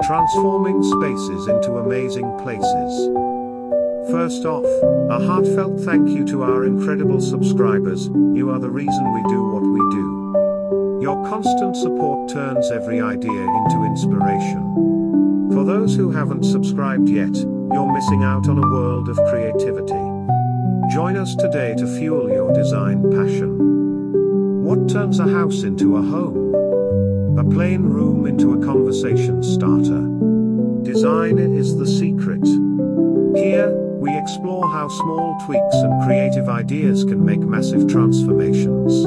transforming spaces into amazing places. First off, a heartfelt thank you to our incredible subscribers. You are the reason we do what we do. Your constant support turns every idea into inspiration. For those who haven't subscribed yet, you're missing out on a world of creativity. Join us today to fuel your design passion. What turns a house into a home? A plain room into a conversation starter. Design is the secret. Here, we explore how small tweaks and creative ideas can make massive transformations.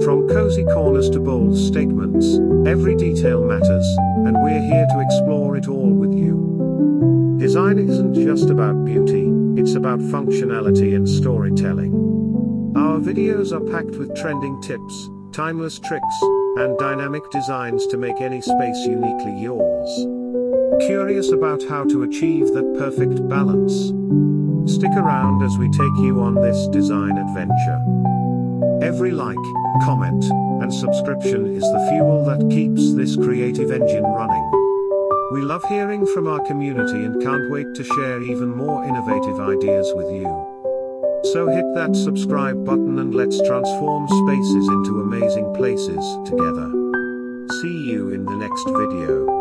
From cozy corners to bold statements, every detail matters, and we're here to explore it all with you. Design isn't just about beauty, it's about functionality and storytelling. Our videos are packed with trending tips, timeless tricks, and dynamic designs to make any space uniquely yours. Curious about how to achieve that perfect balance? Stick around as we take you on this design adventure. Every like, comment, and subscription is the fuel that keeps this creative engine running. We love hearing from our community and can't wait to share even more innovative ideas with you. So hit that subscribe button and let's transform spaces into amazing places together. See you in the next video.